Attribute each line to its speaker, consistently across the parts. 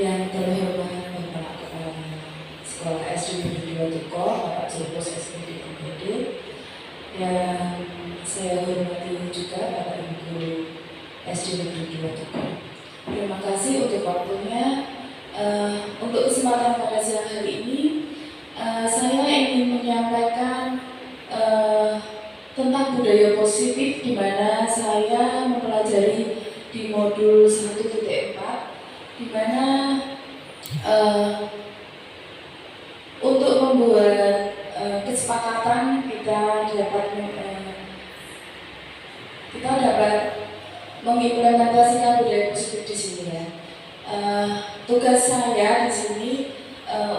Speaker 1: Yang terhormat Bapak Kepala Sekolah SD Negeri 2 Tuko, Bapak Jokos SPD MPD, yang saya hormati juga Bapak Ibu SD Negeri 2 Tuko. Terima kasih untuk waktunya. Untuk kesempatan pada siang hari ini, saya ingin menyampaikan tentang budaya positif, di mana saya mempelajari di modul 1.4, di mana untuk membuat kesepakatan kita dapat mengimplementasikan budaya positif di sini ya. Tugas saya di sini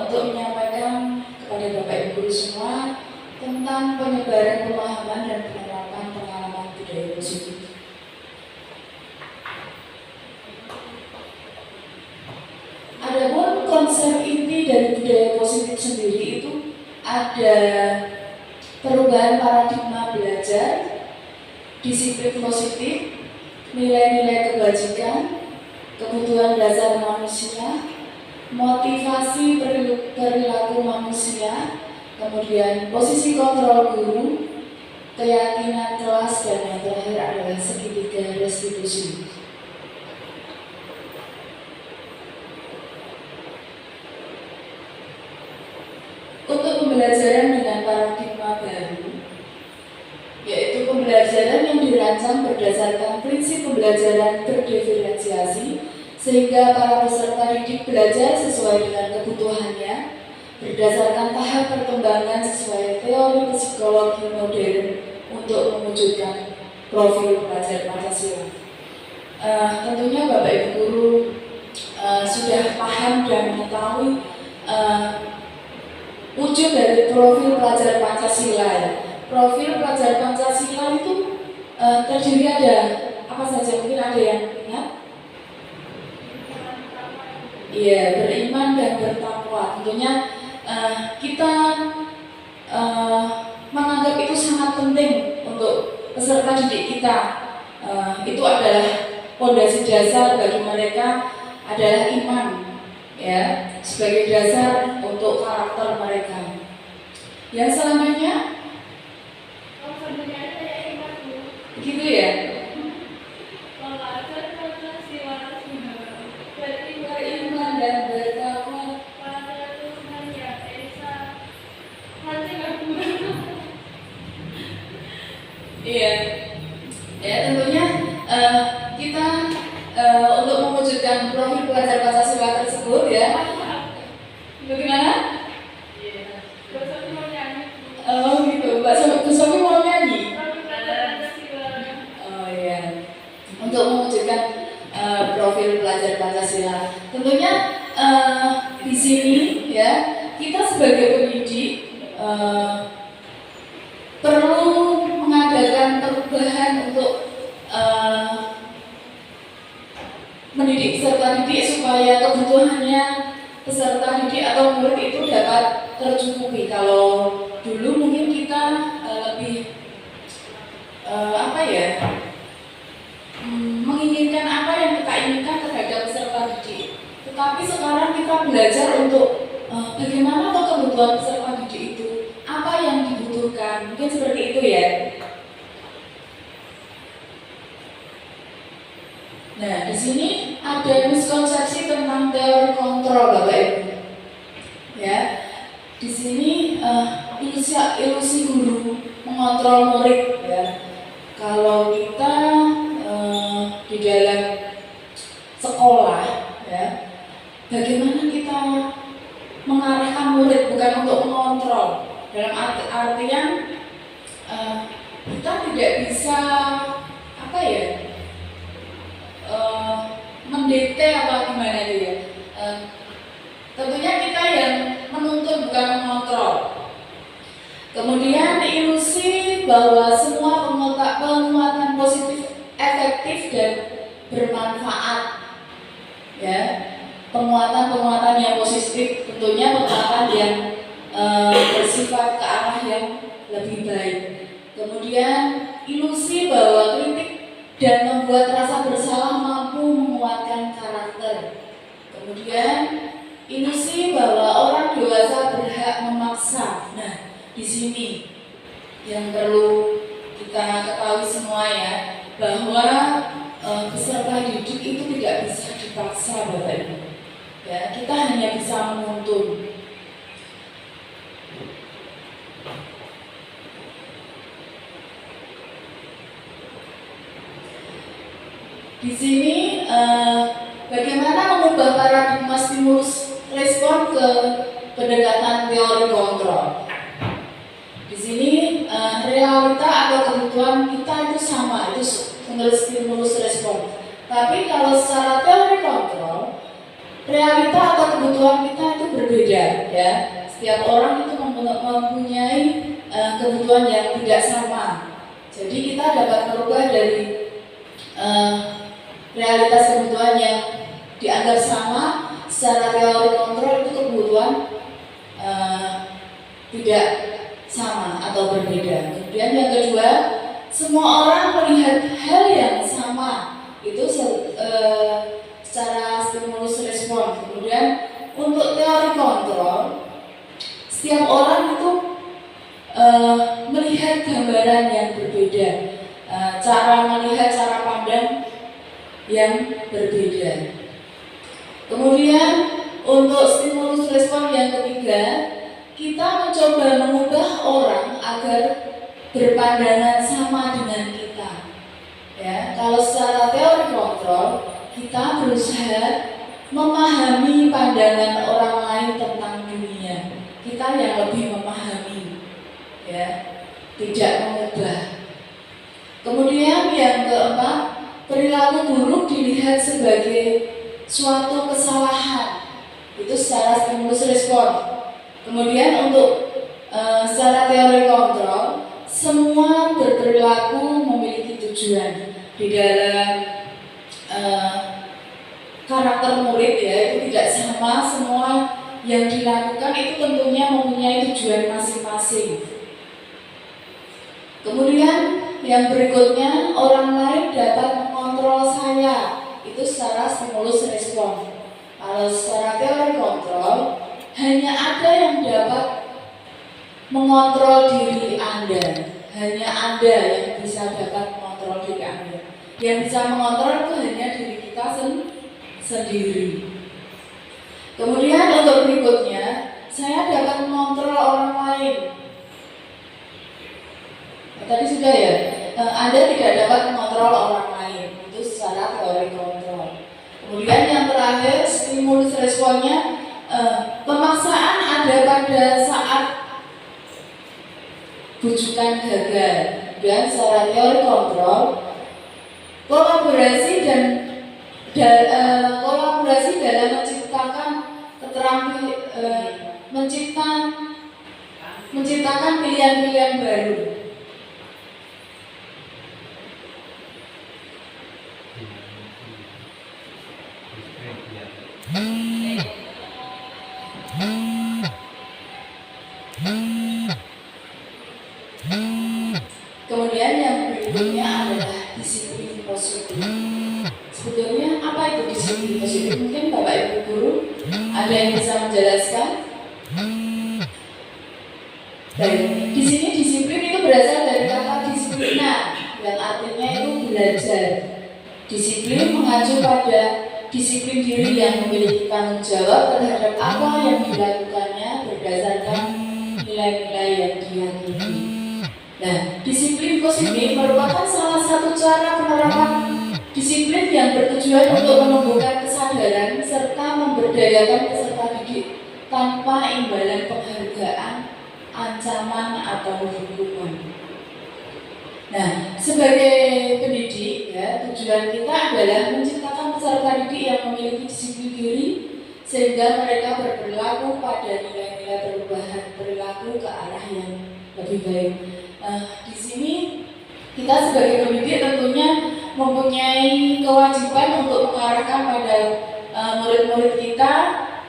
Speaker 1: untuk menyampaikan kepada Bapak Ibu guru semua tentang penyebaran pemahaman dan penerapan pengalaman budaya positif. Adapun konsep inti dari budaya positif sendiri itu ada perubahan paradigma belajar, disiplin positif, nilai-nilai kebajikan, kebutuhan dasar manusia, motivasi perilaku manusia, kemudian posisi kontrol guru, keyakinan kelas, dan yang terakhir adalah segitiga restitusi. Untuk pembelajaran dengan paradigma baru, yaitu pembelajaran yang dirancang berdasarkan prinsip pembelajaran berdiferensiasi, sehingga para peserta didik belajar sesuai dengan kebutuhannya, berdasarkan tahap perkembangan sesuai teori psikologi modern untuk mewujudkan profil pelajar Pancasila. Tentunya Bapak Ibu guru sudah paham dan mengetahui wujud dari profil pelajar Pancasila. Profil pelajar Pancasila itu terdiri ada apa saja? Mungkin ada yang ingat? Iya, beriman dan bertakwa. Tentunya kita menganggap itu sangat penting untuk peserta didik kita. Itu adalah fondasi dasar bagi mereka, adalah iman, ya, sebagai dasar untuk karakter mereka. Yang selanjutnya, begitu ya. Beriman dan bertakwa. Iya, ya tentunya kita untuk mewujudkan profil pelajar Pancasila tersebut ya. Bagaimana? Oh gitu, Mbak Sofi mau nyanyi? Oh iya. Untuk mewujudkan profil pelajar Pancasila, tentunya di sini ya kita sebagai pendidik perlu mengadakan perubahan untuk mendidik peserta didik supaya kebutuhannya peserta didik atau murid itu dapat tercukupi. Kalau dulu mungkin kita lebih menginginkan apa yang kita inginkan terhadap peserta didik. Tetapi sekarang kita belajar untuk bagaimana kebutuhan peserta didik itu, apa yang dibutuhkan, mungkin seperti itu ya. Nah, di sini ada miskonsepsi tentang teori kontrol, Bapak Ibu. Ya, di sini ilusi guru mengontrol murid. Ya, kalau kita di dalam sekolah, ya, bagaimana kita mengarahkan murid bukan untuk mengontrol. Dalam artian kita tidak bisa mendikte apa gimana itu ya. Tentunya kita yang menuntun bukan mengontrol. Kemudian ilusi bahwa semua penguatan positif efektif dan bermanfaat. Ya, penguatan yang positif, tentunya penguatan yang bersifat ke arah yang lebih baik. Kemudian ilusi bahwa kritik dan membuat rasa bersalah mampu menguatkan karakter. Kemudian ilusi bahwa orang dewasa berhak memaksa. Nah, di sini yang perlu kita ketahui semua ya, bahwa peserta didik itu tidak bisa dipaksa, Bapak Ibu. Ya, kita hanya bisa menuntun. Di sini bagaimana mengubah paradigma stimulus respon ke pendekatan teori kontrol. Di sini realita atau kebutuhan kita itu sama, itu menurut stimulus respon. Tapi kalau secara teori kontrol, realita atau kebutuhan kita itu berbeda, ya. Setiap orang itu mempunyai kebutuhan yang tidak sama. Jadi kita dapat merubah dari realitas kebutuhan yang dianggap sama secara teori kontrol itu kebutuhan tidak sama atau berbeda. Kemudian yang kedua, semua orang melihat hal yang sama itu secara stimulus respon. Kemudian untuk teori kontrol, setiap orang itu melihat gambaran yang berbeda, cara melihat, cara pandang yang berbeda. Kemudian untuk stimulus respon yang ketiga, kita mencoba mengubah orang agar berpandangan sama dengan kita. Ya, kalau secara teori kontrol, kita berusaha memahami pandangan orang lain tentang dunia. Kita yang lebih memahami, ya, tidak mengubah. Kemudian yang keempat, perilaku buruk dilihat sebagai suatu kesalahan. Itu secara stimulus respon. Kemudian untuk secara teori kontrol, semua berperilaku memiliki tujuan. Di dalam karakter murid, ya, itu tidak sama. Semua yang dilakukan itu tentunya mempunyai tujuan masing-masing. Kemudian yang berikutnya, orang lain dapat mengontrol saya. Itu secara stimulus respon. Kalau secara teori kontrol, hanya ada yang dapat mengontrol diri Anda. Hanya Anda yang bisa dapat mengontrol diri Anda. Yang bisa mengontrol itu hanya diri kita sendiri. Kemudian untuk berikutnya, saya dapat mengontrol orang lain. Tadi sudah ya, Anda tidak dapat mengontrol orang lain. Itu secara teori kontrol. Kemudian yang terakhir, stimulus responnya, pemaksaan ada pada saat bujukan gagal. Dan secara teori kontrol, kolaborasi dalam menciptakan menciptakan pilihan-pilihan baru. Kemudian yang berikutnya adalah disiplin positif. Sebetulnya apa itu disiplin positif? Mungkin Bapak Ibu guru ada yang bisa menjelaskan? Baik, di sini disiplin itu berasal dari kata disiplina, yang artinya itu belajar. Disiplin mengacu pada disiplin diri yang memiliki tanggung jawab terhadap apa yang dilakukannya berdasarkan nilai-nilai yang diyakini. Nah, disiplin positif merupakan salah satu cara penerapan disiplin yang bertujuan untuk menumbuhkan kesadaran serta memberdayakan peserta didik tanpa imbalan penghargaan, ancaman, atau hukuman. Nah, sebagai pendidik, ya, tujuan kita adalah menciptakan peserta didik yang memiliki disiplin diri sehingga mereka berperilaku pada nilai-nilai perubahan perilaku ke arah yang lebih baik. Di sini kita sebagai pendidik tentunya mempunyai kewajiban untuk mengarahkan pada murid-murid kita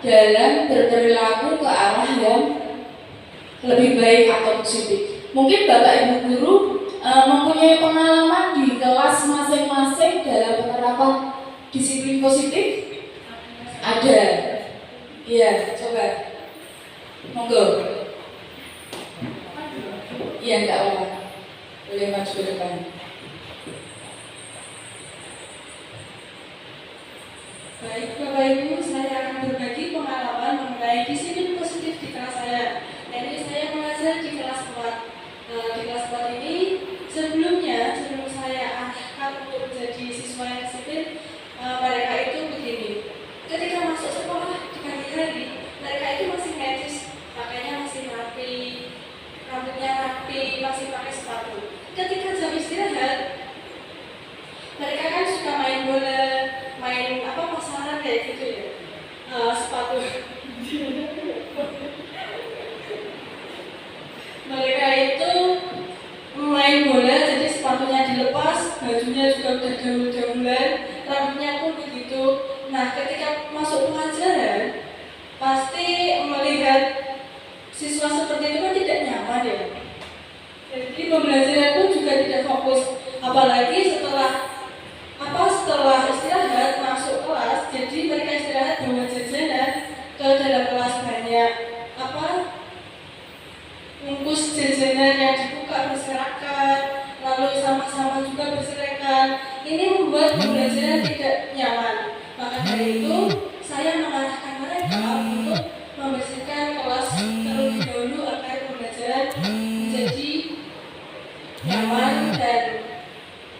Speaker 1: dalam berperilaku ke arah yang lebih baik atau positif. Mungkin Bapak Ibu guru mempunyai pengalaman di kelas masing-masing dalam penerapan disiplin positif? Ada. Iya, coba. Monggo. Iya, enggak apa. Boleh maju ke depan.
Speaker 2: Baik, Bapak Ibu, saya akan berbagi pengalaman mengenai disiplin positif di kelas saya. Jadi saya mengajar di kelas 4. Di kelas 4 ini sebelum saya arahkan untuk menjadi siswa yang disiplin, mereka itu begini. Ketika masuk sekolah di pagi hari, mereka itu masih medis, pakainya masih rapi, rambutnya rapi, masih pakai sepatu. Ketika jam istirahat, mereka kan suka main bola, main pasaran kayak gitu ya, sepatu. Mereka itu main bola, jadi sepatunya dilepas, bajunya juga udah gaul-gaulan, rambutnya pun begitu. Nah, ketika masuk pelajaran, pasti melihat siswa seperti itu kan tidak nyaman ya. Jadi pembelajaran pun juga tidak fokus, apalagi setelah istirahat masuk kelas. Jadi mereka istirahat bawa jajanan ke dalam kelas, banyak bungkus jajanan yang dibuka berserakan, lalu sama-sama juga berserakan. Ini membuat pembelajaran tidak nyaman. Maka dari itu saya mengarahkan mereka untuk membersihkan kelas terlebih dahulu agar pembelajaran menjadi nyaman dan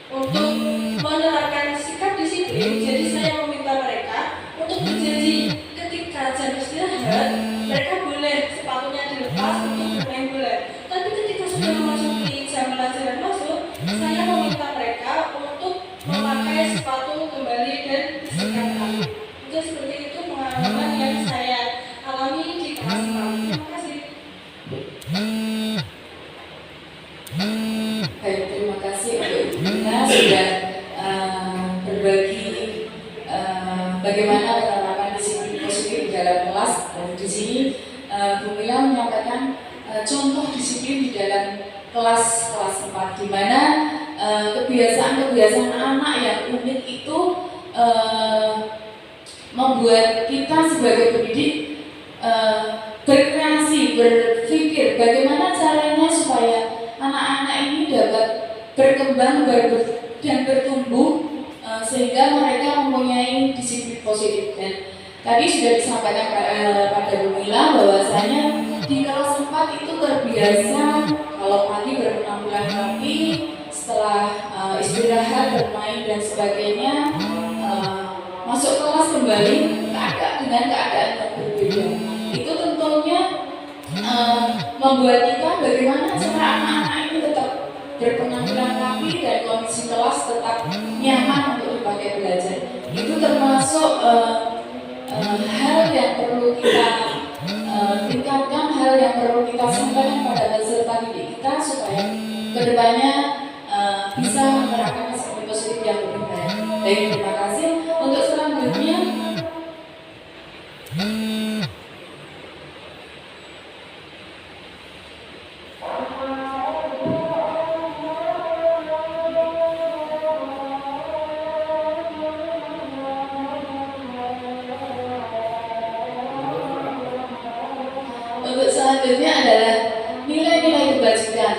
Speaker 2: untuk menerapkan sikap disiplin. Jadi saya meminta mereka untuk berjanji ketika jam istirahat mereka boleh sepatunya dilepas untuk bermain bola. Tapi ketika sudah memasuki jam pelajaran masuk, saya meminta mereka untuk memakai sepatu kembali dan bersihkan kaki. Jadi seperti itu pengalaman yang saya alami di kelas 6. Terima kasih.
Speaker 1: Baik, terima kasih untuk Ibu Nina sudah berbagi bagaimana penerapan disiplin positif di dalam kelas. Dan di sini Bu Mila menyampaikan contoh disiplin di dalam kelas 4, di mana kebiasaan-kebiasaan anak yang unik itu membuat kita sebagai pendidik berkreasi, berpikir bagaimana caranya supaya anak-anak ini dapat berkembang dan bertumbuh sehingga mereka mempunyai disiplin positif. Dan tadi sudah disampaikan pada Bu Mila bahwasanya di kelas 4 itu terbiasa kalau pagi berpenampilan rapi, setelah istirahat, bermain dan sebagainya, masuk kelas kembali dengan keadaan yang berbeda. Itu tentunya membuat kita bagaimana cara anak-anak ini tetap berpenampilan rapi dan kondisi kelas tetap nyaman untuk dipakai belajar. Itu termasuk hal yang perlu kita tingkatkan, hal yang perlu kita sampaikan pada peserta didik kita supaya kedepannya bisa menerapkan disiplin positif yang lebih baik. Baik, terima kasih. Untuk selanjutnya adalah nilai-nilai kebajikan.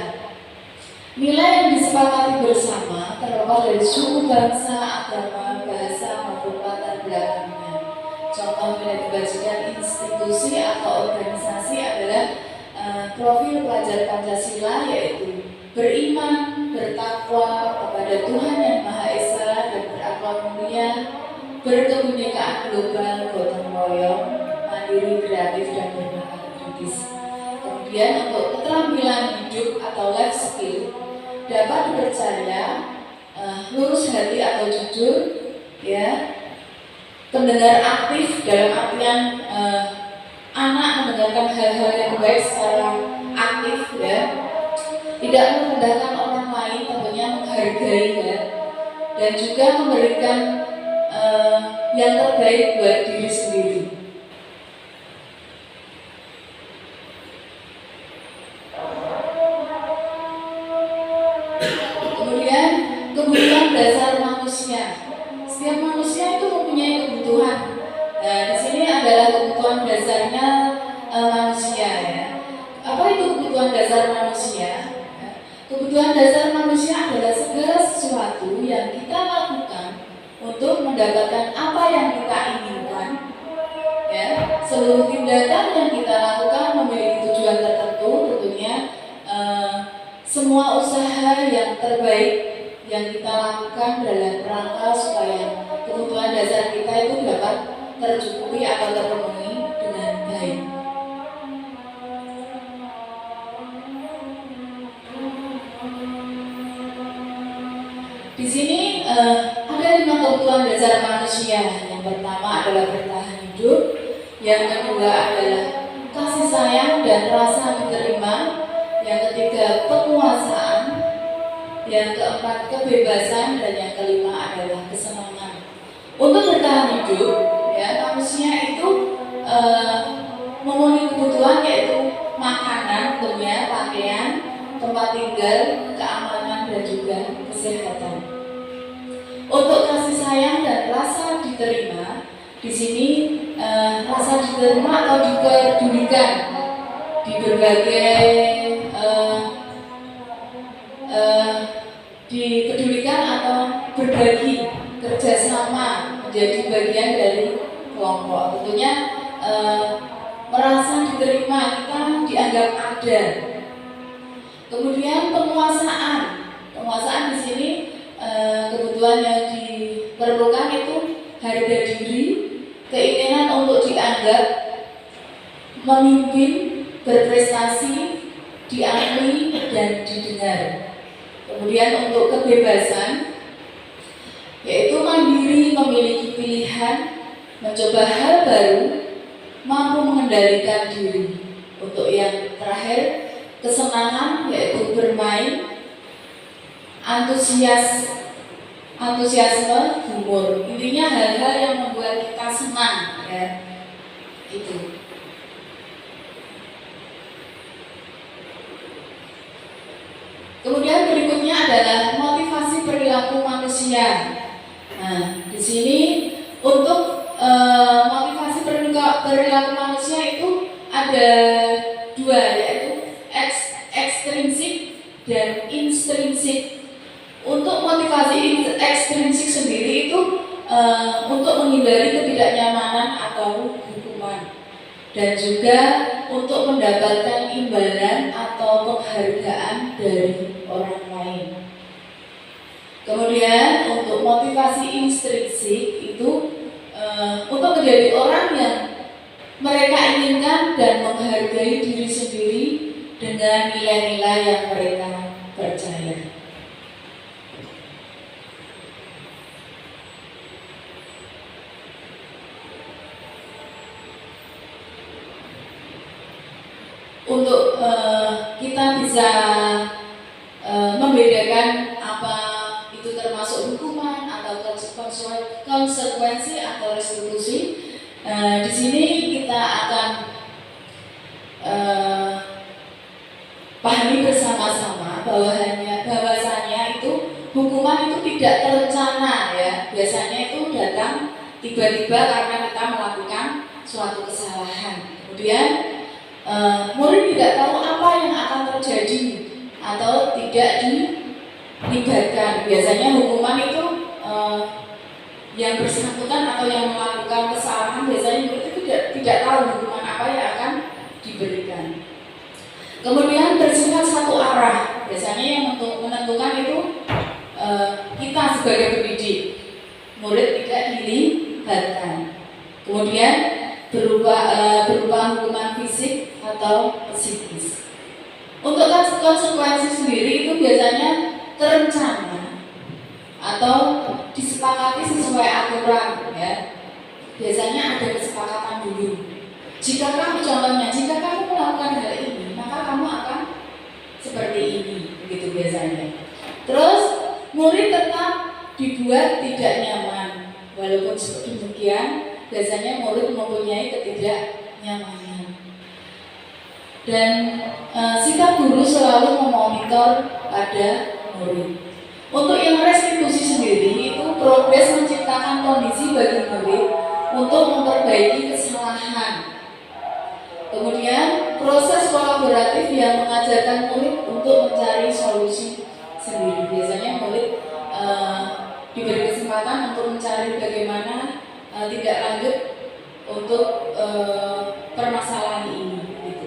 Speaker 1: Nilai yang disepakati bersama terlepas dari suku, bangsa, agama, bahasa maupun latar belakangnya. Contoh nilai kebajikan institusi atau organisasi adalah profil pelajar Pancasila, yaitu beriman, bertakwa kepada Tuhan Yang Maha Esa dan berakhlak mulia, berkebinekaan global, gotong royong, mandiri, kreatif dan bernakal kritis. Kemudian untuk keterampilan hidup atau life skill, dapat dipercaya, lurus hati atau jujur, ya, pendengar aktif dalam artian anak mendengarkan hal-hal yang baik secara aktif, ya, tidak merendahkan orang lain, tentunya menghargai, ya, dan juga memberikan yang terbaik buat diri sendiri. Kemudian kebutuhan dasar manusia. Setiap manusia itu mempunyai kebutuhan. Di
Speaker 3: Kebutuhan dasar manusia adalah segala sesuatu yang kita lakukan untuk mendapatkan apa yang kita inginkan. Ya, seluruh tindakan yang kita lakukan memiliki tujuan tertentu, tentunya semua usaha yang terbaik yang kita lakukan dalam rangka supaya kebutuhan dasar kita itu dapat tercukupi atau terpenuhi dengan baik. Di sini ada 5 kebutuhan dasar manusia. Yang pertama adalah bertahan hidup, yang kedua adalah kasih sayang dan rasa diterima, yang ketiga penguasaan, yang keempat kebebasan, dan yang kelima adalah kesenangan. Untuk bertahan hidup, ya, manusia itu memenuhi kebutuhan yaitu makanan, tentunya pakaian, tempat tinggal, keamanan, dan juga kesehatan. Untuk kasih sayang dan rasa diterima, di sini rasa diterima atau dipedulikan di berbagai dipedulikan atau berbagi kerjasama menjadi bagian dari kelompok. Tentunya merasa diterima, kita dianggap ada. Kemudian penguasaan di sini kebutuhan yang diperlukan itu harga diri, keinginan untuk dianggap, memimpin, berprestasi, diakui dan didengar. Kemudian untuk kebebasan, yaitu mandiri, memiliki pilihan, mencoba hal baru, mampu mengendalikan diri. Untuk yang terakhir, kesenangan, yaitu bermain, antusiasme, humor. Intinya hal-hal yang membuat kita senang, ya. Itu. Kemudian berikutnya adalah motivasi perilaku manusia. Nah, di sini untuk motivasi perilaku manusia itu ada 2, yaitu ekstrinsik dan intrinsik. Untuk motivasi ekstrinsik sendiri itu untuk menghindari ketidaknyamanan atau hukuman, dan juga untuk mendapatkan imbalan atau penghargaan dari orang lain. Kemudian untuk motivasi intrinsik itu untuk menjadi orang yang mereka inginkan dan menghargai diri sendiri dengan nilai-nilai yang mereka percaya. Untuk kita bisa membedakan apa itu termasuk hukuman atau konsekuensi atau restitusi, di sini kita akan pahami bersama-sama bahwasanya itu hukuman itu tidak terencana, ya. Biasanya itu datang tiba-tiba karena kita melakukan suatu kesalahan. Kemudian murid tidak tahu apa yang akan terjadi atau tidak dilibatkan. Biasanya hukuman itu yang bersangkutan atau yang melakukan kesalahan, biasanya murid itu tidak tahu hukuman apa yang akan diberikan. Kemudian bersifat satu arah. Biasanya yang menentukan itu kita sebagai pendidik. Murid tidak dilibatkan. Kemudian berupa hukuman fisik atau psikis. Untuk konsekuensi sendiri itu biasanya terencana atau disepakati sesuai aturan, ya. Biasanya ada kesepakatan dulu. Jika kamu melakukan hal ini, maka kamu akan seperti ini, begitu biasanya. Terus murid tetap dibuat tidak nyaman. Walaupun demikian, biasanya murid mempunyai ketidaknyamanan. Dan sikap guru selalu memonitor pada murid. Untuk yang restitusi sendiri itu progres menciptakan kondisi bagi murid untuk memperbaiki kesalahan. Kemudian proses pola kolaboratif yang mengajarkan murid untuk mencari solusi sendiri. Biasanya murid diberi kesempatan untuk mencari bagaimana tindak lanjut untuk permasalahan ini. Gitu.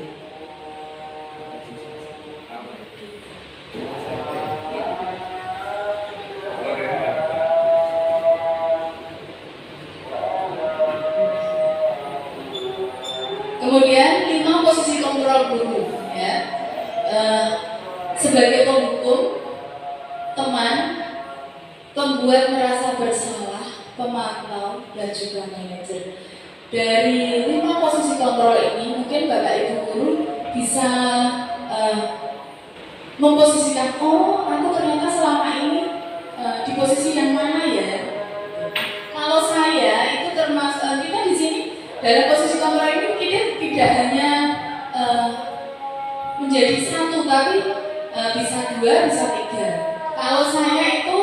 Speaker 3: Kemudian 5 posisi kontrol guru, ya. Sebagai penghukum, teman, pembuat merasa bersalah, pemantau, dan juga manajer. Dari 5 posisi kontrol ini, mungkin Bapak Ibu guru bisa memposisikan, oh, aku ternyata selama ini di posisi yang mana ya? Kalau saya itu termasuk kita di sini dalam posisi kontrol ini kita tidak hanya menjadi satu, tapi bisa 2, bisa 3. Kalau saya itu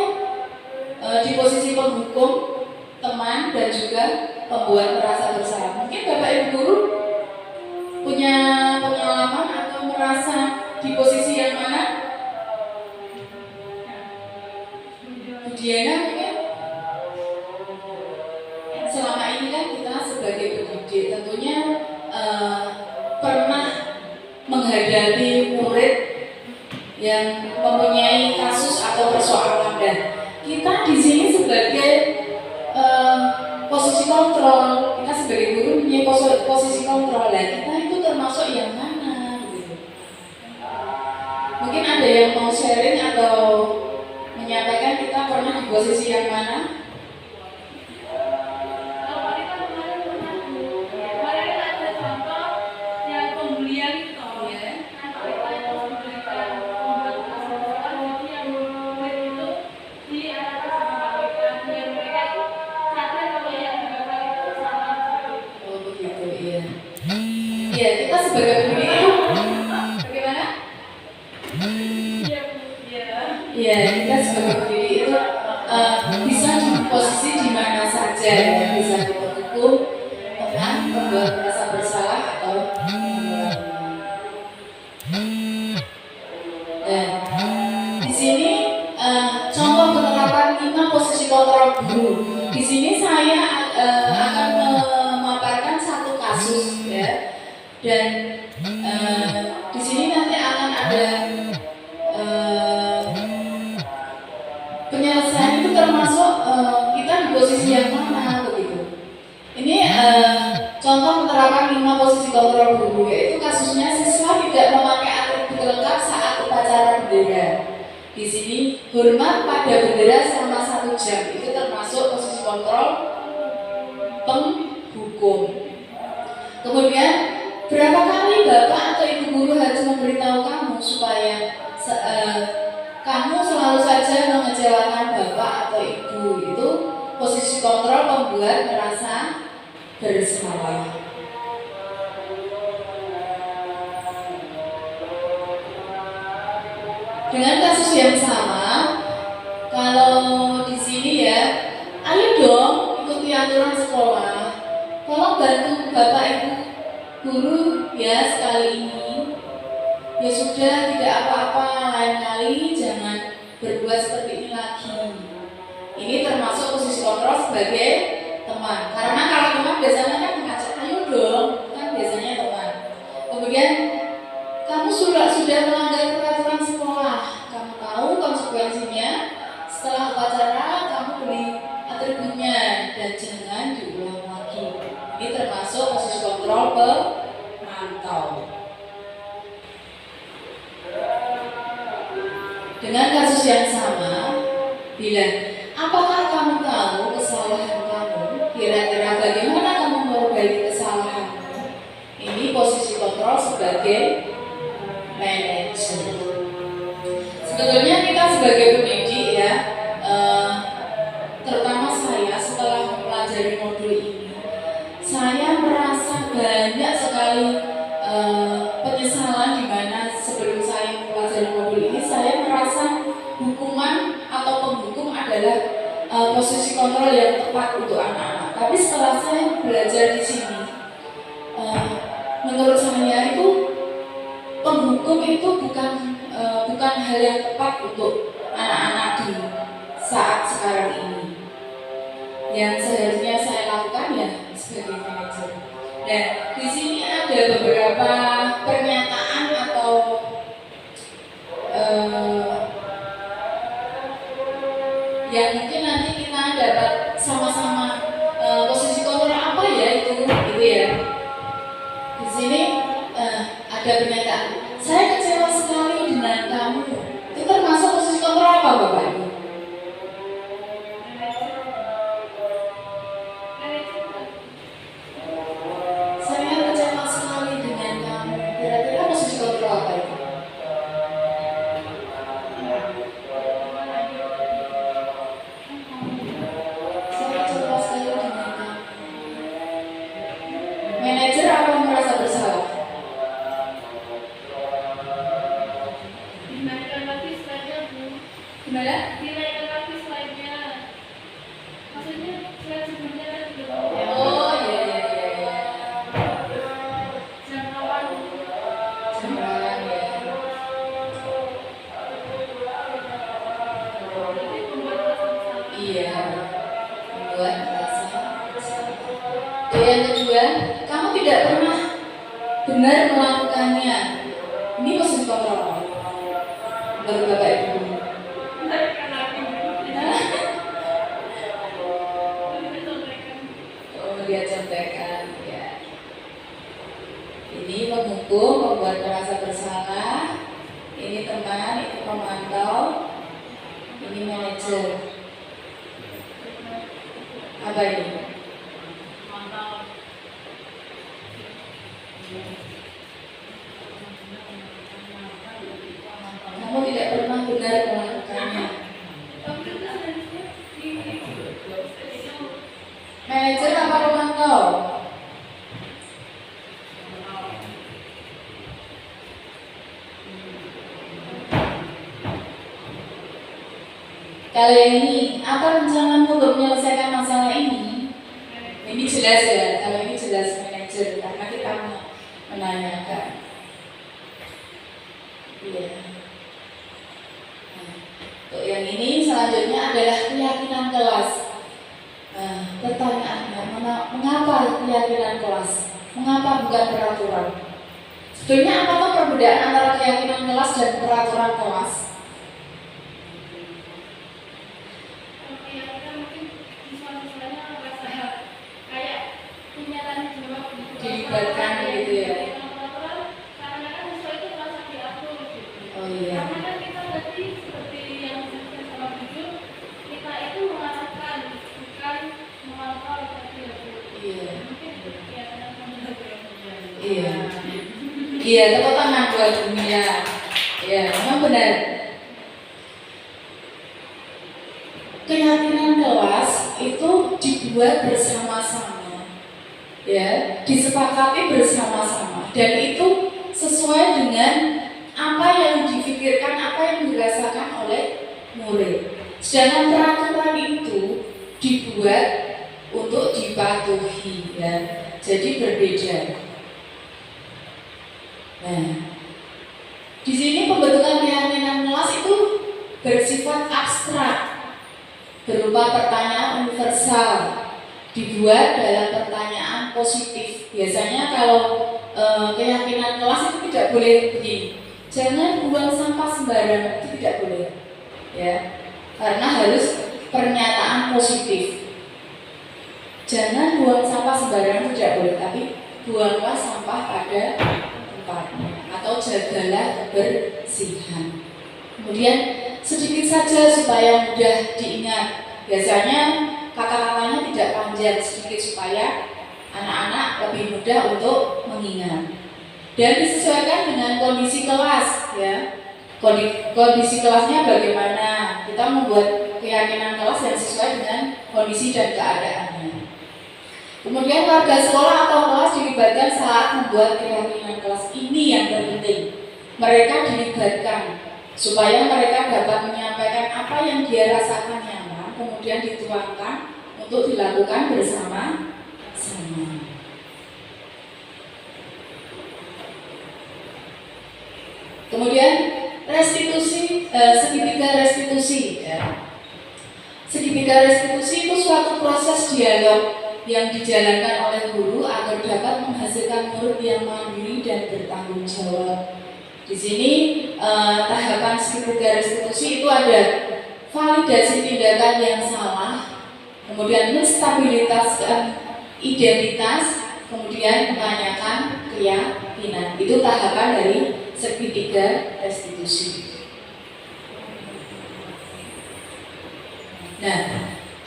Speaker 3: di posisi penghukum, teman, dan juga pembuat merasa bersalah. Mungkin Bapak Ibu guru punya pengalaman atau merasa di posisi yang mana? Bu Diana mungkin? Selama ini kan kita sebagai pendidik tentunya pernah menghadapi murid yang mempunyai kasus atau persoalan, dan kita di sini sebagai posisi kontrol, kita sebagai guru punya posisi kontrol, dan kita itu termasuk yang mana? Gitu. Mungkin ada yang mau sharing atau menyampaikan kita pernah di posisi yang mana? Ya, kita sebagai pendidik bagaimana? Ya, kita sebagai pendidik itu bisa di posisi di mana saja, ya. Bisa di penghukum, teman, pembuat merasa bersalah, atau dan di sini contoh penerapan 5 posisi kontrol guru. Di sini saya akan memaparkan satu kasus, ya. Dan di sini nanti akan ada penyelesaian itu termasuk kita di posisi yang mana begitu. Ini contoh penerapan 5 posisi kontrol guru, yaitu kasusnya siswa tidak memakai atribut lengkap saat upacara bendera. Di sini hormat pada bendera selama 1 jam, itu termasuk posisi kontrol penghukum. Kemudian berapa kali Bapak atau Ibu guru harus memberitahu kamu supaya kamu selalu saja mengecewakan Bapak atau Ibu? Itu posisi kontrol pembuat merasa bersalah. Dengan kasus yang sama, kalau di sini ya, ayo dong ikuti aturan sekolah. Tolong bantu Bapak Ibu guru ya sekali ini. Ya sudah, tidak apa-apa, lain kali jangan berbuat seperti ini lagi. Ini termasuk posisi kontrol sebagai teman. Karena kalau teman biasanya kan mengajak, ayo dong, kan biasanya teman. Kemudian kamu sudah melanggar peraturan sekolah. Kamu tahu konsekuensinya. Setelah upacara kamu beli atributnya dan jangan diulang lagi. Ini termasuk posisi kontrol pemantau. Dengan kasus yang sama, bilang, apakah kamu tahu kesalahan kamu? Kira-kira bagaimana kamu memperbaiki kesalahanmu? Ini posisi kontrol sebagai manajer. Sebetulnya kita sebagai pendidik ya, terutama saya setelah mempelajari modul ini, saya merasa banyak sekali penyesalan, di mana sebelum saya mempelajari modul ini saya merasa hukuman atau penghukum adalah posisi kontrol yang tepat untuk anak-anak. Tapi setelah saya belajar di sini, menurut saya itu hukum itu bukan hal yang tepat untuk anak-anak di saat sekarang ini. Yang seharusnya saya lakukan ya sebagai manajer. Dan di sini ada beberapa pernyataan atau yang mungkin nanti kita dapat sama-sama posisi kontrol apa ya itu gitu ya. Di sini ada pernyataan, saya kecewa sekali dengan kamu. Itu termasuk posisi kontrol apa Bapak Ibu? Saya kecewa sekali dengan kamu. Kira-kira posisi kontrol apa itu? Saya kecewa sekali dengan kamu. Manajer apa merasa bersalah?
Speaker 2: Dinaikkan lagi slide-nya, Bu.
Speaker 3: Gimana?
Speaker 2: Dinaikkan lagi slide-nya. Maksudnya slide sebelumnya kan belum.
Speaker 3: Oh iya.
Speaker 2: Jangkauan.
Speaker 3: Jembaran ya.
Speaker 2: Jadi membuat rasa bersalah.
Speaker 3: Iya. Membuat merasa bersalah. Yang kedua, kamu tidak pernah benar melakukannya. Ini posisi kontrol. Menurut Bapak Ibu.
Speaker 2: Dinaikkan lagi.
Speaker 3: Oh, dia contekan ya. Ini menghukum, membuat merasa bersalah. Ini teman, ini pemantau, ini manajer. Apa ini? Kamu tidak pernah benar melakukannya. Manajer apa pemantau? Kalau yang ini, apa rencanamu untuk menyelesaikan masalah ini? Ini jelas ya, kalau ini jelas manajer, karena kita menanyakan. Iya. Nah, untuk yang ini selanjutnya adalah keyakinan kelas. Pertanyaannya, mengapa keyakinan kelas? Mengapa bukan peraturan? Sebenarnya apakah perbedaan antara keyakinan kelas dan peraturan kelas? Dilibatkan gitu ya. Oh iya.
Speaker 2: Karena kan kita berarti seperti yang disebutkan sama jujur, kita itu mengarahkan, bukan mengontrol seperti itu.
Speaker 3: Iya.
Speaker 2: Mungkin ya karena
Speaker 3: Iya. Iya, tepuk tangan buat dunia. Ya, memang benar. Keyakinan kelas itu dibuat bersama-sama, ya, disepakati bersama-sama, dan itu sesuai dengan apa yang dipikirkan, apa yang dirasakan oleh murid. Sedangkan peraturan itu dibuat untuk dipatuhi, ya, jadi berbeda. Nah, di sini pembentukan keyakinan kelas itu bersifat abstrak, berupa pertanyaan universal, dibuat dalam pertanyaan positif. Biasanya kalau keyakinan kelas itu tidak boleh begini, jangan buang sampah sembarangan, itu tidak boleh, ya, karena harus pernyataan positif. Jangan buang sampah sembarangan, tidak boleh, tapi buanglah sampah pada tempatnya, atau jagalah kebersihan. Kemudian sedikit saja supaya mudah diingat. Biasanya kata-katanya tidak panjang, sedikit supaya anak-anak lebih mudah untuk mengingat. Dan disesuaikan dengan kondisi kelas, ya. Kondisi kelasnya bagaimana? Kita membuat keyakinan kelas yang sesuai dengan kondisi dan keadaannya. Kemudian warga sekolah atau kelas dilibatkan saat membuat keyakinan kelas. Ini yang terpenting. Mereka dilibatkan supaya mereka dapat menyampaikan apa yang dia rasakan nyaman, kemudian dituangkan untuk dilakukan bersama-sama. Kemudian restitusi, segitiga restitusi ya. Segitiga restitusi itu suatu proses dialog yang dijalankan oleh guru agar dapat menghasilkan murid yang mandiri dan bertanggung jawab. Di sini tahapan segitiga restitusi itu ada validasi tindakan yang salah, kemudian menstabilitaskan identitas, kemudian menanyakan keyakinan. Itu tahapan dari segitiga restitusi. Nah,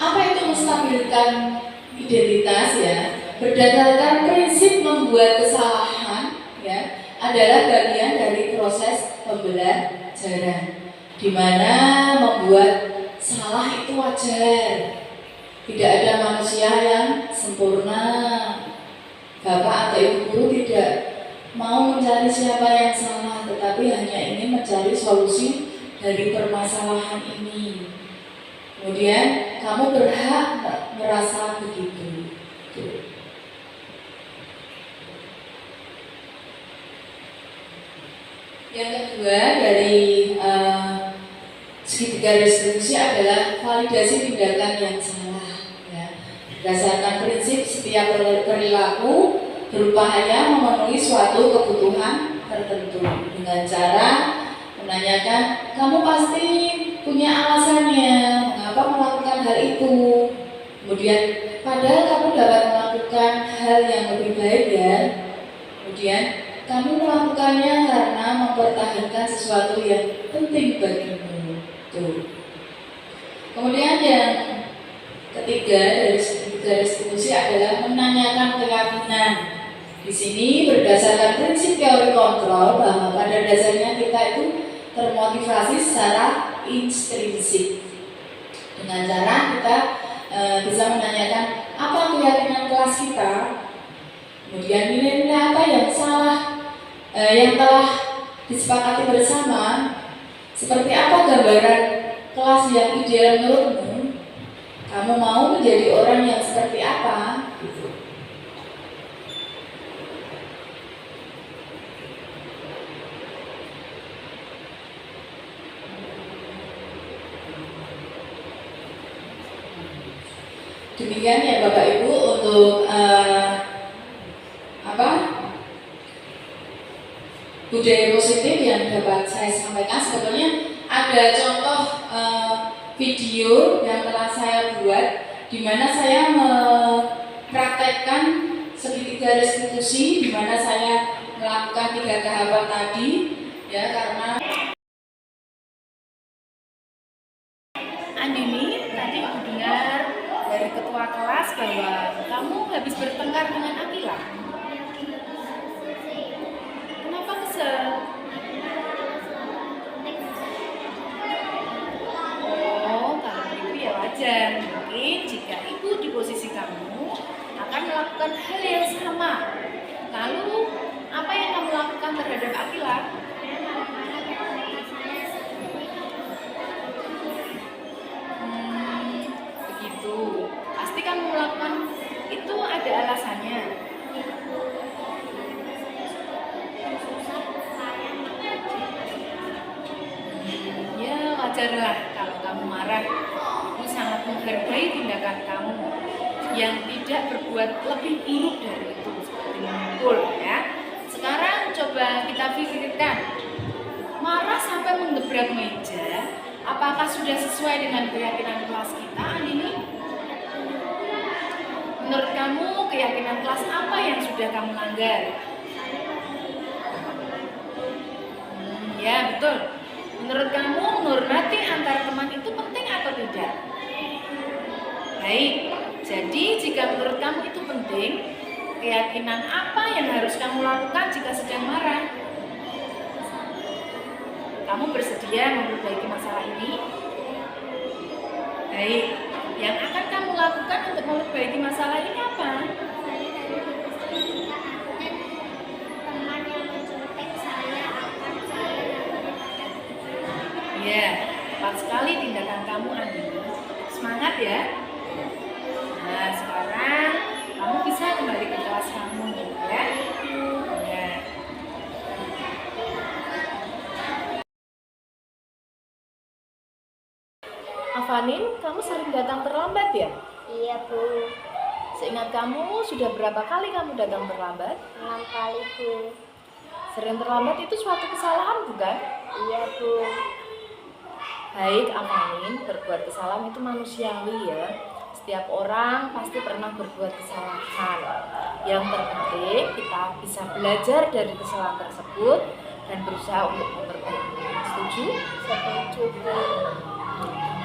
Speaker 3: apa itu menstabilkan identitas ya? Berdasarkan prinsip membuat kesalahan ya adalah bagian dari proses pembelajaran, di mana membuat salah itu wajar. Tidak ada manusia yang sempurna. Bapak atau ibu guru tidak mau mencari siapa yang salah, tetapi hanya ingin mencari solusi dari permasalahan ini. Kemudian kamu berhak merasa begitu. Yang kedua dari segitiga restitusi adalah validasi tindakan yang salah. Ya. Berdasarkan prinsip setiap perilaku berupaya memenuhi suatu kebutuhan tertentu dengan cara menanyakan, kamu pasti punya alasannya mengapa melakukan hal itu. Kemudian padahal kamu dapat melakukan hal yang lebih baik ya. Kemudian kamu melakukannya karena mempertahankan sesuatu yang penting bagimu. Tuh. Kemudian yang ketiga dari restitusi adalah menanyakan keyakinan. Di sini berdasarkan prinsip teori kontrol bahwa pada dasarnya kita itu termotivasi secara intrinsik. Dengan cara kita bisa menanyakan apa keyakinan kelas kita, kemudian nilai-nilai apa yang salah, yang telah disepakati bersama, seperti apa gambaran kelas yang ideal menurutmu, kamu mau menjadi orang yang seperti apa, gitu. Demikian ya Bapak Ibu untuk budaya positif yang dapat saya sampaikan. Sebetulnya ada contoh video yang telah saya buat di mana saya mempraktekkan segitiga restitusi, di mana saya melakukan 3 tahapan tadi ya. Karena
Speaker 4: Andini, tadi aku dengar dari ketua kelas bahwa kamu habis bertengkar dengan Akila. Kenapa kesel? Oh, kalau itu ya wajar. Mungkin jika ibu di posisi kamu akan melakukan hal yang sama. Lalu, apa yang kamu lakukan terhadap Akila? Begitu. Pasti kamu melakukan itu ada alasannya. Ya, wajarlah kalau kamu marah. Aku sangat menghargai tindakan kamu yang tidak berbuat lebih buruk dari itu, seperti memukul ya. Sekarang coba kita pikirkan, marah sampai menggebrak meja, apakah sudah sesuai dengan keyakinan kelas kita ini? Menurut kamu keyakinan kelas apa yang sudah kamu langgar? Ya betul. Menurut kamu menghormati antar teman itu penting atau tidak? Baik, jadi jika menurut kamu itu penting, keyakinan apa yang harus kamu lakukan jika sedang marah? Kamu bersedia memperbaiki masalah ini? Baik, yang akan kamu lakukan untuk memperbaiki masalah ini apa? Ya, tepat sekali tindakan kamu, Andi. Semangat ya. Nah, sekarang kamu bisa kembali ke kelas kamu, ya. Ya.
Speaker 3: Avanin, kamu sering datang terlambat ya?
Speaker 5: Iya Bu,
Speaker 3: Seingat kamu, sudah berapa kali kamu datang terlambat?
Speaker 5: 6 kali Bu.
Speaker 3: Sering terlambat itu suatu kesalahan bukan?
Speaker 5: Iya Bu.
Speaker 3: Baik, Avanin, berbuat kesalahan itu manusiawi ya. Setiap orang pasti pernah berbuat kesalahan. Yang terpenting kita bisa belajar dari kesalahan tersebut dan berusaha untuk memperbaiki. Setuju?
Speaker 5: Setuju Bu.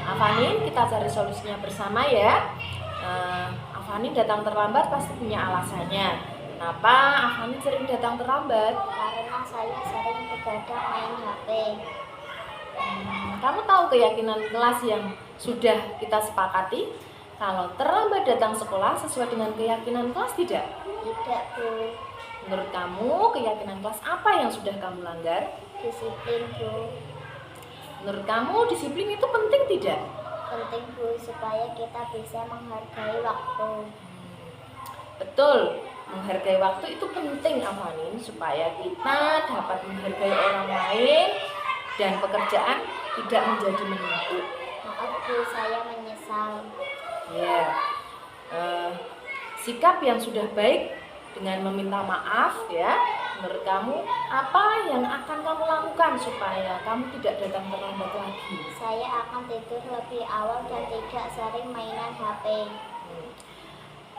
Speaker 3: Avanin, kita cari solusinya bersama ya. Avanin datang terlambat pasti punya alasannya. Kenapa Avanin sering datang terlambat?
Speaker 5: Karena saya sering begadang main HP.
Speaker 3: Kamu tahu keyakinan kelas yang sudah kita sepakati? Kalau terlambat datang sekolah sesuai dengan keyakinan kelas tidak?
Speaker 5: Tidak Bu.
Speaker 3: Menurut kamu, keyakinan kelas apa yang sudah kamu langgar?
Speaker 5: Disiplin Bu.
Speaker 3: Menurut kamu, disiplin itu penting tidak?
Speaker 5: Penting Bu, supaya kita bisa menghargai waktu.
Speaker 3: Betul, menghargai waktu itu penting Avanin, supaya kita dapat menghargai orang lain dan pekerjaan tidak menjadi menumpuk.
Speaker 5: Maaf Bu, saya menyesal.
Speaker 3: Ya, sikap yang sudah baik dengan meminta maaf ya. Menurut kamu, apa yang akan kamu lakukan supaya kamu tidak datang terlambat lagi?
Speaker 5: Saya akan tidur lebih awal dan tidak sering mainan HP.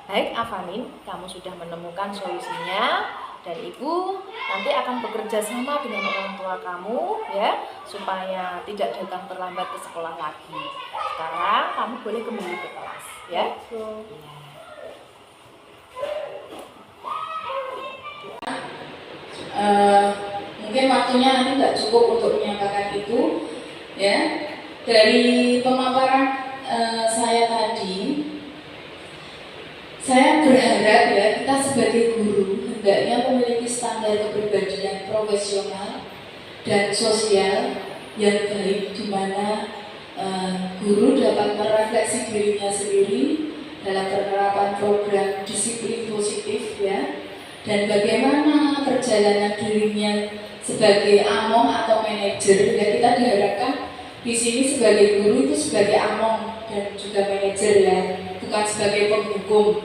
Speaker 3: Baik Avanin, kamu sudah menemukan solusinya dan ibu nanti akan bekerja sama dengan orang tua kamu ya, supaya tidak datang terlambat ke sekolah lagi. Sekarang kamu boleh kembali ke kelas ya.
Speaker 5: Bu.
Speaker 3: Mungkin waktunya nanti nggak cukup untuk menyampaikan itu ya. Dari pemaparan saya tadi, saya berharap ya kita sebagai guru hendaknya memiliki standar kepribadian profesional dan sosial yang baik, di mana guru dapat merefleksi dirinya sendiri dalam penerapan program disiplin positif ya, dan bagaimana perjalanan dirinya sebagai among atau manajer ya. Kita diharapkan di sini sebagai guru itu sebagai among dan juga manajer ya, bukan sebagai penghukum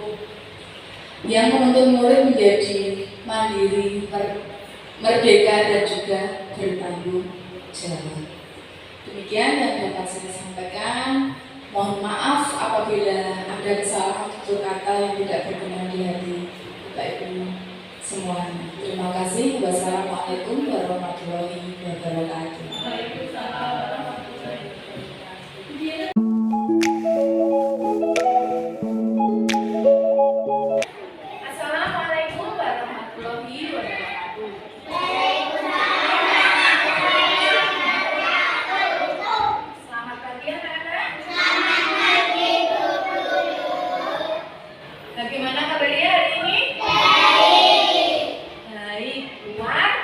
Speaker 3: yang menuntut murid menjadi mandiri, merdeka dan juga bertanggung jawab. Demikian yang dapat saya sampaikan. Mohon maaf apabila ada kesalahan tutur kata yang tidak berkenan di hati Bapak Ibu semuanya. Terima kasih. Wassalamualaikum warahmatullahi wabarakatuh. Assalamualaikum warahmatullahi wabarakatuh. Selamat pagi anak-anak. Bagaimana kabarnya hari ini? Baik, kuat?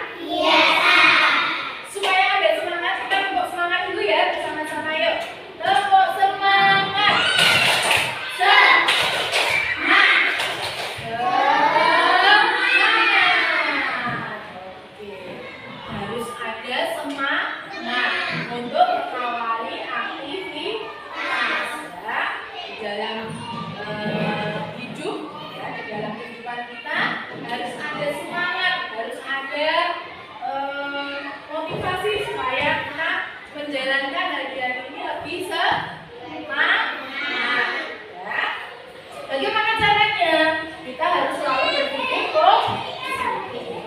Speaker 3: Supaya ada semangat, kita tepuk semangat dulu ya bersama-sama yuk. Tepuk semangat. Oke. Harus ada semangat untuk mengawali aktivitas ya, di dalam hidup ya, di dalam kehidupan kita harus ada semangat, harus ada motivasi supaya kita menjalankan hari-hari ini lebih semangat ya. Bagaimana caranya? Kita harus selalu berpikir positif.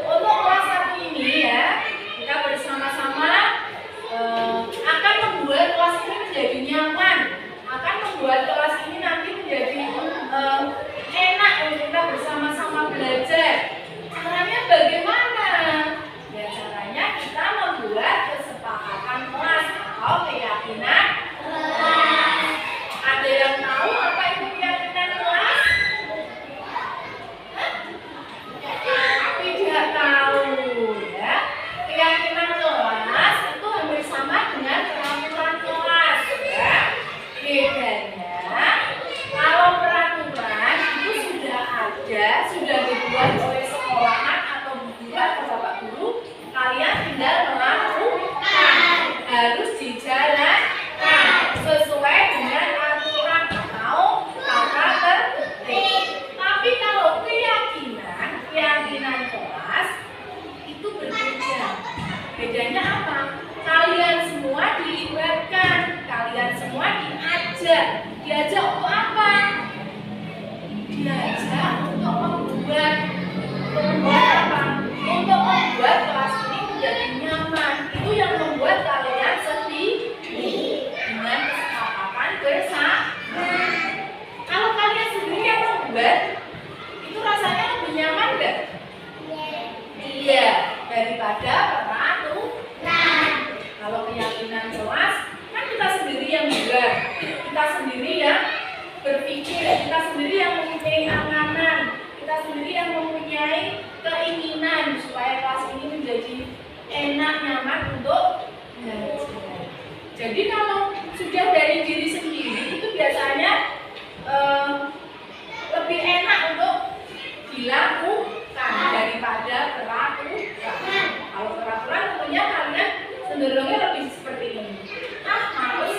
Speaker 3: Untuk kelas 1 ini ya, kita bersama-sama
Speaker 4: daripada peraturan. Kalau keyakinan kelas kan kita sendiri yang buat, kita sendiri yang berpikir, kita sendiri yang mempunyai angan-angan, kita sendiri yang mempunyai keinginan supaya kelas ini menjadi enak, nyaman untuk belajar. Jadi kalau sudah dari diri sendiri itu biasanya lebih enak untuk dilakukan daripada peraturan. Kalau peraturan tentunya kalian cenderungnya lebih seperti ini. Males,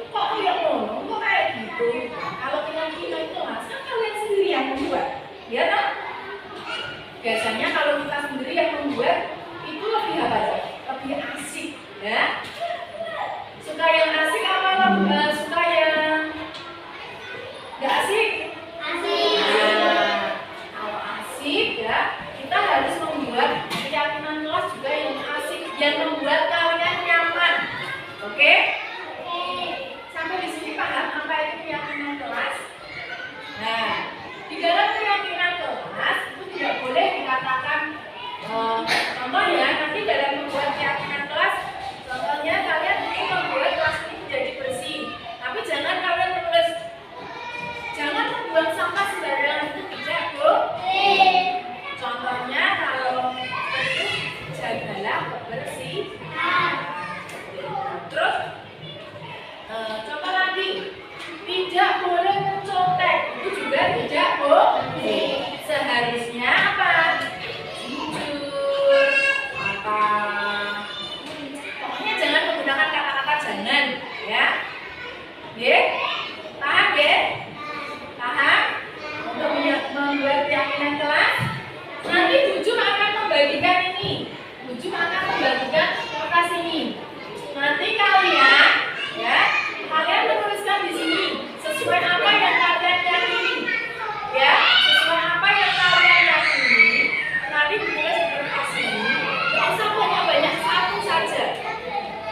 Speaker 4: kok kayak ngono, kok kayak gitu. Kalau keyakinan itu mas, kan kalian sendiri yang membuat, ya kan? Biasanya kalau kita sendiri yang membuat itu lebih apa ya? Lebih asik, ya. Suka yang asik apa suka yang nggak asik? Asik. Nah, kalau asik ya, kita harus membuat keyakinan kelas juga yang asik, yang membuat kalian nyaman. Oke? Sampai di sini paham apa itu keyakinan kelas? Nah, di dalam keyakinan kelas itu tidak boleh dikatakan contoh ya, nanti dalam membuat keyakinan kelas, contohnya kalian ingin membuat kelas ini menjadi bersih, tapi jangan kalian menulis jangan membuang sampah sembarangan, itu tidak boleh. Contohnya kalau itu jagalah kebersihan. Terus contoh lagi, tidak boleh mencontek, itu juga tidak boleh. Seharusnya apa? Jujur, apa? Pokoknya jangan menggunakan kata-kata jangan, ya. Ye? Paham ya? Paham? Untuk membuat keyakinan kelas, nanti Jujur akan membagikan ini. Jujur akan membagikan kertas ini. Nanti kalian, ya, kalian menuliskan di sini sesuai apa yang kalian yakini, ya, sesuai apa yang kalian yakini. Nanti ditulis di kertas ini. Tidak usah banyak-banyak, satu saja.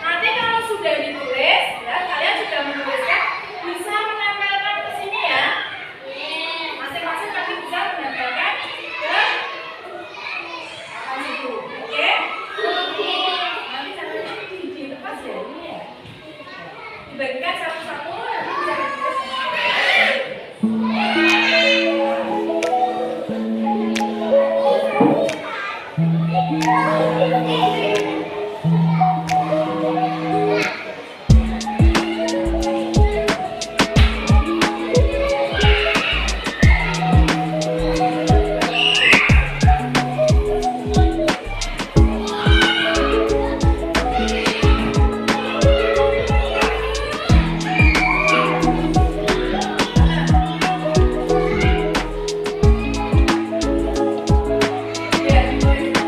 Speaker 4: Nanti kalau sudah ditulis, ya, kalian sudah menuliskan, bisa menempelkan ke sini ya. Masing-masing nanti bisa menempelkan ke atas itu, oke? Nanti caranya dilepas ya ini ya. Dibagikan satu-satu, nanti bisa ditulis. Ya, ditulis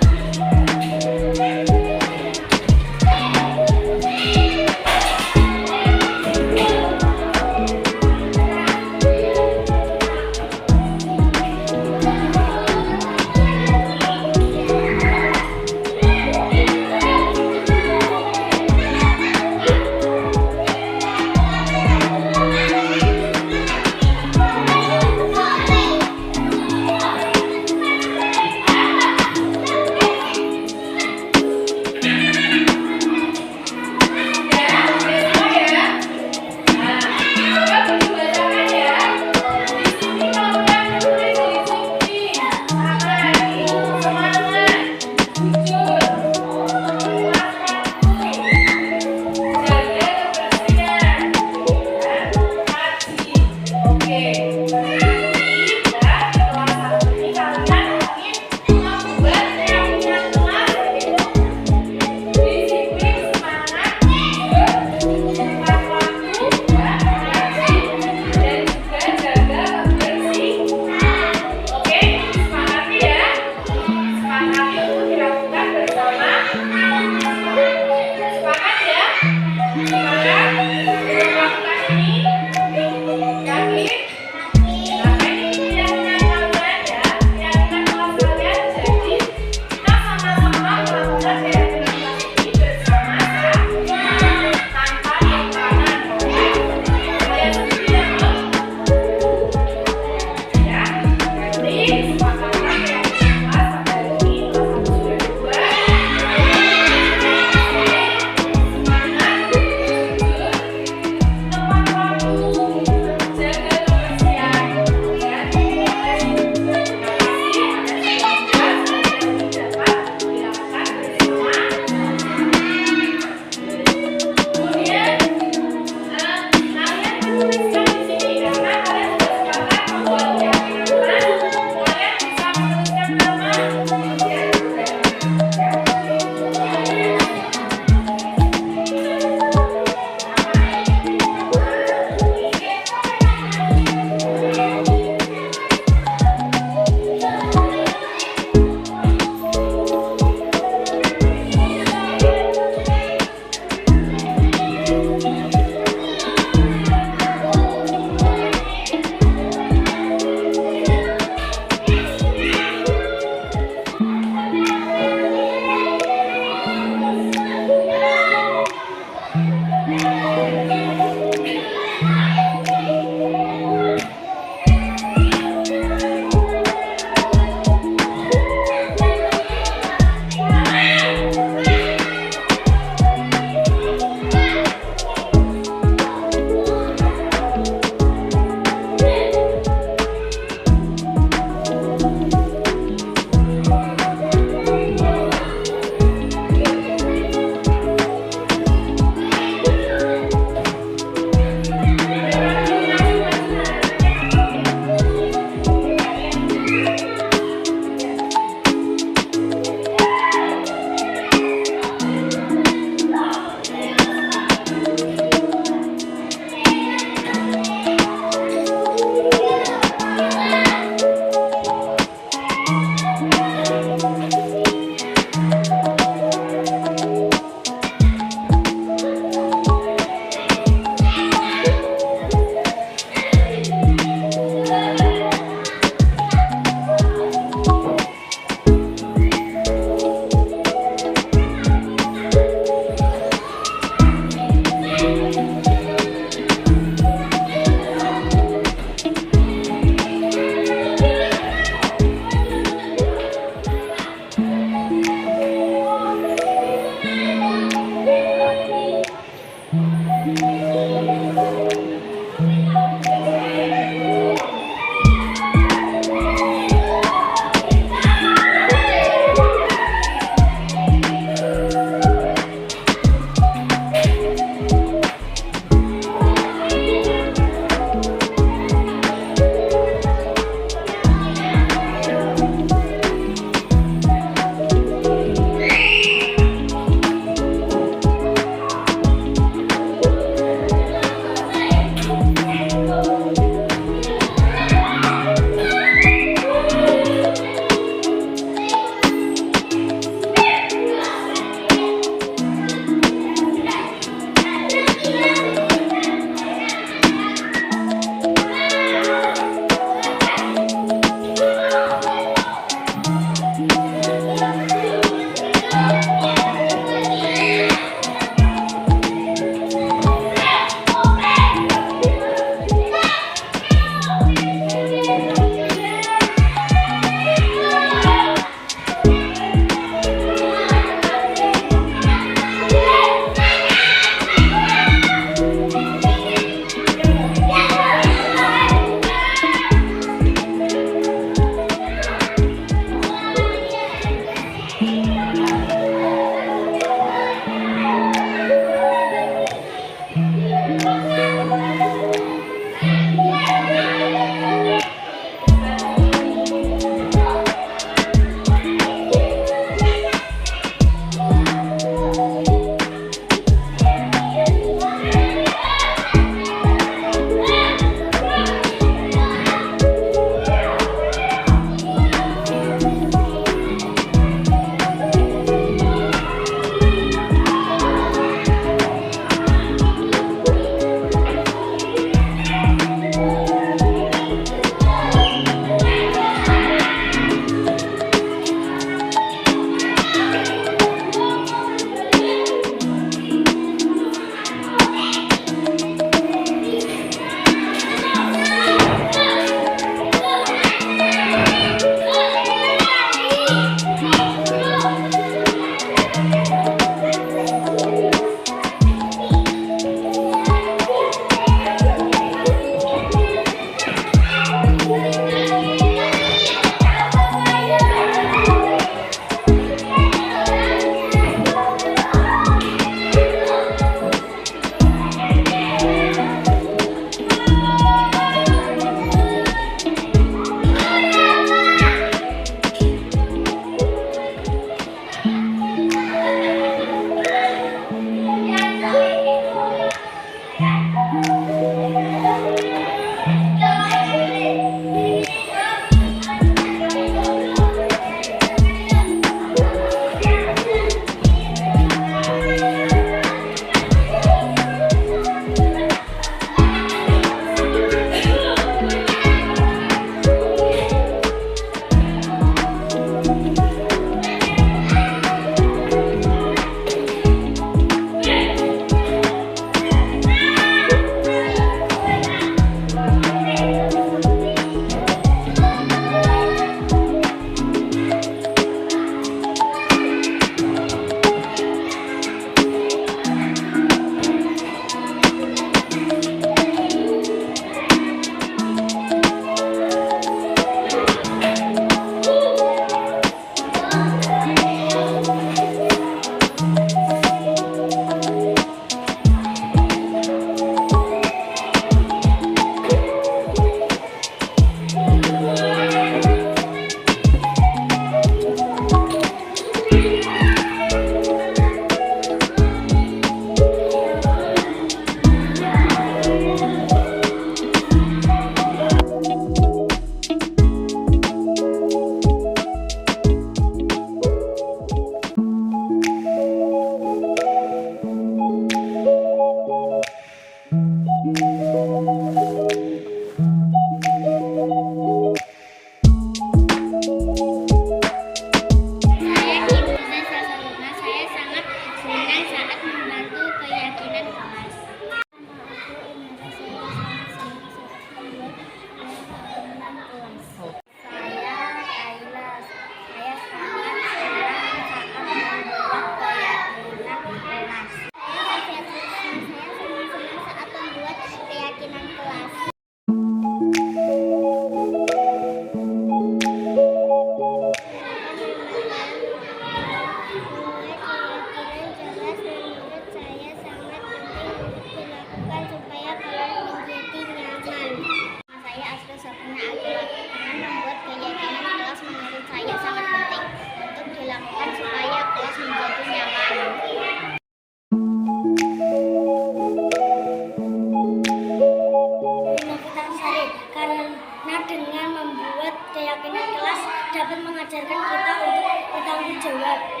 Speaker 5: dapat mengajarkan kita untuk bertanggung jawab.